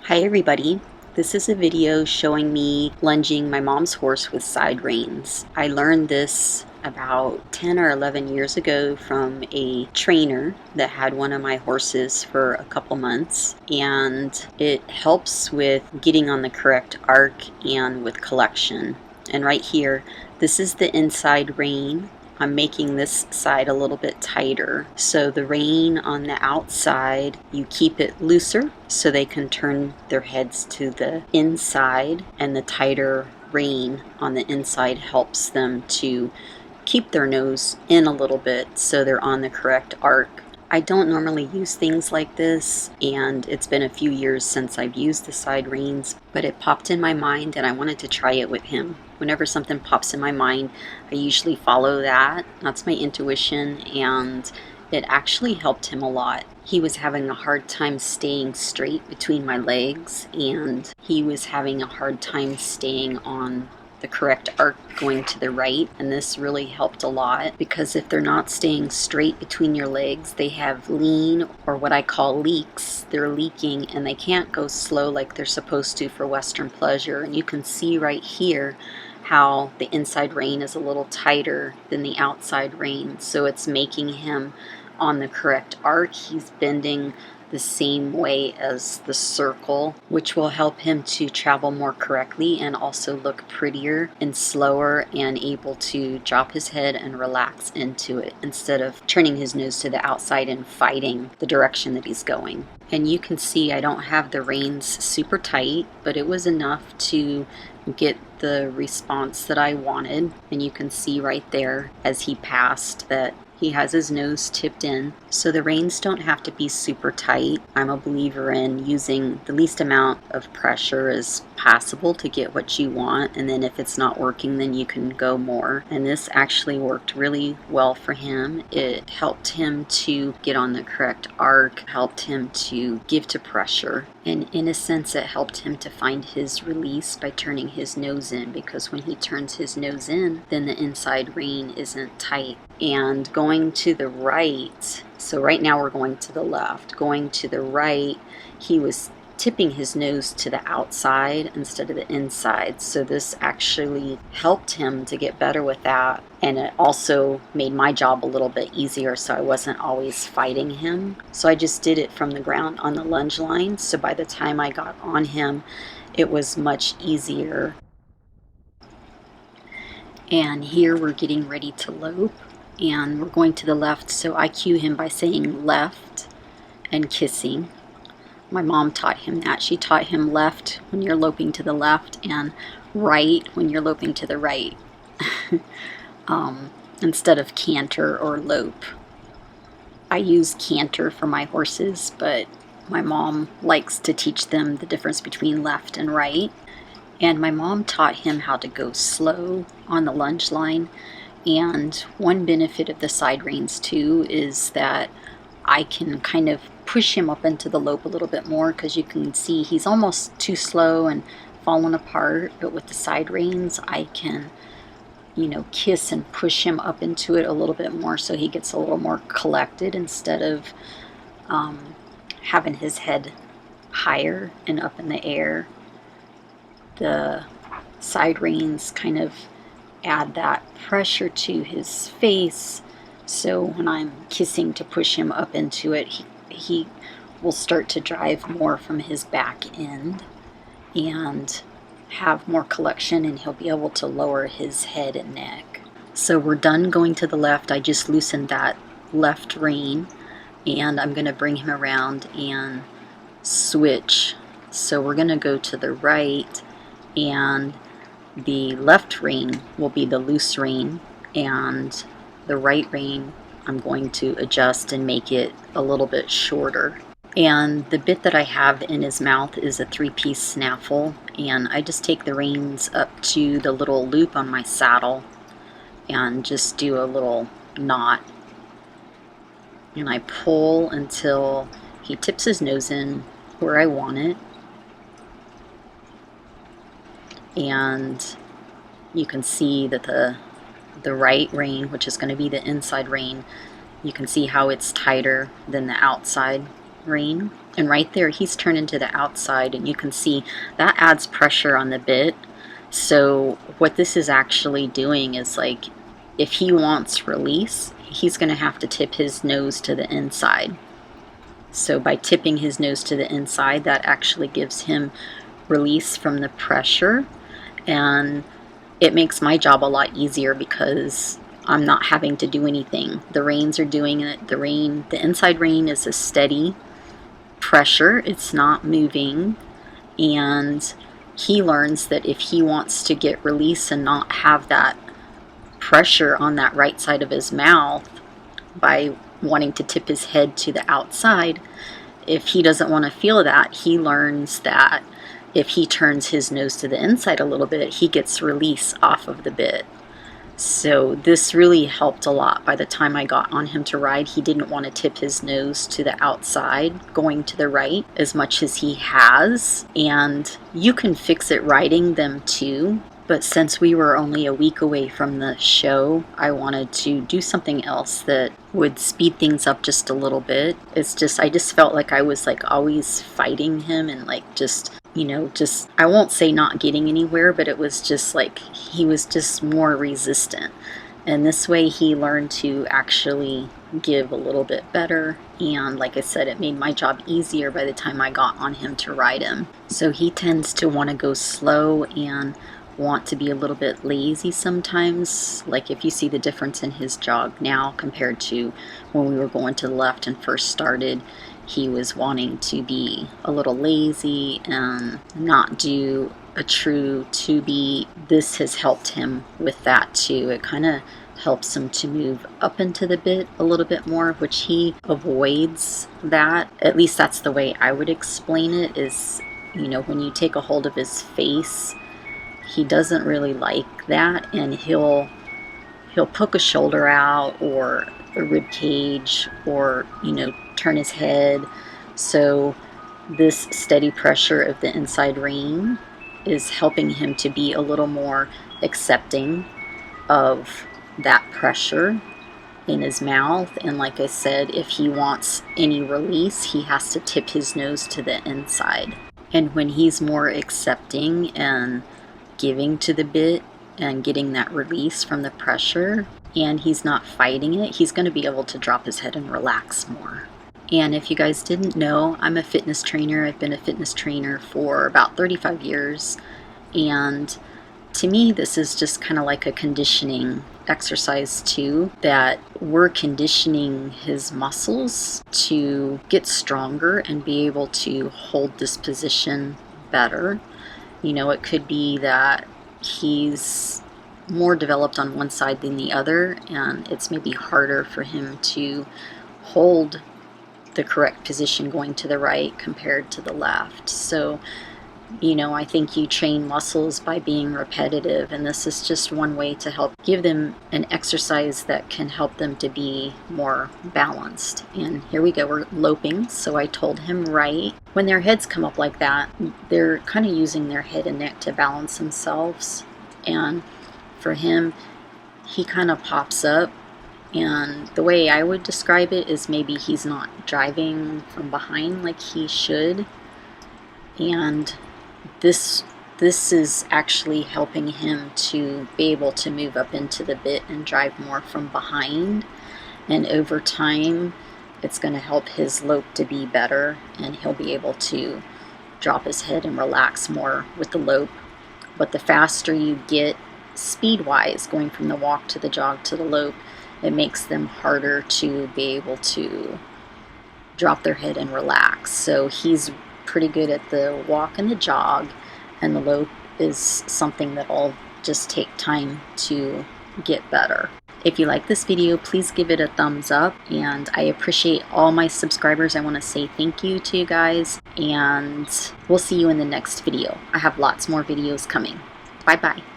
Hi everybody, this is a video showing me lunging my mom's horse with side reins. I learned this about 10 or 11 years ago from a trainer that had one of my horses for a couple months, and it helps with getting on the correct arc and with collection. And right here, this is the inside rein. I'm making this side a little bit tighter. So the rein on the outside, you keep it looser so they can turn their heads to the inside, and the tighter rein on the inside helps them to keep their nose in a little bit so they're on the correct arc. I don't normally use things like this, and it's been a few years since I've used the side reins, but it popped in my mind and I wanted to try it with him. Whenever something pops in my mind, I usually follow that. That's my intuition, and it actually helped him a lot. He was having a hard time staying straight between my legs, and he was having a hard time staying on the correct arc going to the right, and this really helped a lot, because if they're not staying straight between your legs, they have lean, or what I call leaks. They're leaking and they can't go slow like they're supposed to for Western pleasure. And you can see right here how the inside rein is a little tighter than the outside rein, so it's making him on the correct arc. He's bending the same way as the circle, which will help him to travel more correctly and also look prettier and slower and able to drop his head and relax into it instead of turning his nose to the outside and fighting the direction that he's going. And you can see I don't have the reins super tight, but it was enough to get the response that I wanted. And you can see right there as he passed that he has his nose tipped in, so the reins don't have to be super tight. I'm a believer in using the least amount of pressure as possible to get what you want, and then if it's not working, then you can go more. And this actually worked really well for him. It helped him to get on the correct arc, helped him to give to pressure, and in a sense it helped him to find his release by turning his nose in, because when he turns his nose in, then the inside rein isn't tight. And going to the right, so right now we're going to the left. Going to the right, he was tipping his nose to the outside instead of the inside. So this actually helped him to get better with that. And it also made my job a little bit easier, so I wasn't always fighting him. So I just did it from the ground on the lunge line. So by the time I got on him, it was much easier. And here we're getting ready to lope, and we're going to the left, so I cue him by saying left and kissing. My mom taught him that. She taught him left when you're loping to the left and right when you're loping to the right, instead of canter or lope. I use canter for my horses, but my mom likes to teach them the difference between left and right. And my mom taught him how to go slow on the lunge line. And one benefit of the side reins too is that I can kind of push him up into the lope a little bit more, because you can see he's almost too slow and falling apart. But with the side reins, I can, kiss and push him up into it a little bit more, so he gets a little more collected instead of having his head higher and up in the air. The side reins kind of add that pressure to his face, so when I'm kissing to push him up into it, he will start to drive more from his back end and have more collection, and he'll be able to lower his head and neck. So we're done going to the left. I just loosened that left rein, and I'm going to bring him around and switch. So we're going to go to the right, and the left rein will be the loose rein, and the right rein I'm going to adjust and make it a little bit shorter. And the bit that I have in his mouth is a 3-piece snaffle, and I just take the reins up to the little loop on my saddle and just do a little knot, and I pull until he tips his nose in where I want it. And you can see that the right rein, which is going to be the inside rein, you can see how it's tighter than the outside. rein. And right there, he's turning to the outside, and you can see that adds pressure on the bit. So what this is actually doing is, like, if he wants release, he's going to have to tip his nose to the inside. So by tipping his nose to the inside, that actually gives him release from the pressure, and it makes my job a lot easier because I'm not having to do anything. The reins are doing it. The inside rein is a steady pressure. It's not moving, and he learns that if he wants to get release and not have that pressure on that right side of his mouth by wanting to tip his head to the outside, if he doesn't want to feel that, he learns that if he turns his nose to the inside a little bit, he gets release off of the bit. So this really helped a lot. By the time I got on him to ride, he didn't want to tip his nose to the outside going to the right as much as he has. And you can fix it riding them too. But since we were only a week away from the show, I wanted to do something else that would speed things up just a little bit. I just felt like I was like always fighting him and like just, I won't say not getting anywhere, but it was just like he was just more resistant. And this way he learned to actually give a little bit better. And like I said, it made my job easier by the time I got on him to ride him. So he tends to want to go slow and want to be a little bit lazy sometimes. Like if you see the difference in his jog now compared to when we were going to the left and first started, he was wanting to be a little lazy and not do a true 2B. This has helped him with that too. It kind of helps him to move up into the bit a little bit more, which he avoids that. At least that's the way I would explain it, is, when you take a hold of his face, he doesn't really like that, and he'll poke a shoulder out or a rib cage, or turn his head. So this steady pressure of the inside rein is helping him to be a little more accepting of that pressure in his mouth. And like I said, if he wants any release, he has to tip his nose to the inside. And when he's more accepting and giving to the bit and getting that release from the pressure, and he's not fighting it, he's going to be able to drop his head and relax more. And if you guys didn't know, I'm a fitness trainer. I've been a fitness trainer for about 35 years, and to me this is just kind of like a conditioning exercise too, that we're conditioning his muscles to get stronger and be able to hold this position better. It could be that he's more developed on one side than the other, and it's maybe harder for him to hold the correct position going to the right compared to the left. So, I think you train muscles by being repetitive, and this is just one way to help give them an exercise that can help them to be more balanced. And here we go, we're loping. So I told him right. When their heads come up like that, they're kind of using their head and neck to balance themselves. And for him, he kind of pops up. And the way I would describe it is maybe he's not driving from behind like he should. And this is actually helping him to be able to move up into the bit and drive more from behind. And over time, it's going to help his lope to be better, and he'll be able to drop his head and relax more with the lope. But the faster you get speed-wise, going from the walk to the jog to the lope, it makes them harder to be able to drop their head and relax. So he's pretty good at the walk and the jog, and the lope is something that'll just take time to get better. If you like this video, please give it a thumbs up, and I appreciate all my subscribers. I want to say thank you to you guys, and we'll see you in the next video. I have lots more videos coming. Bye bye.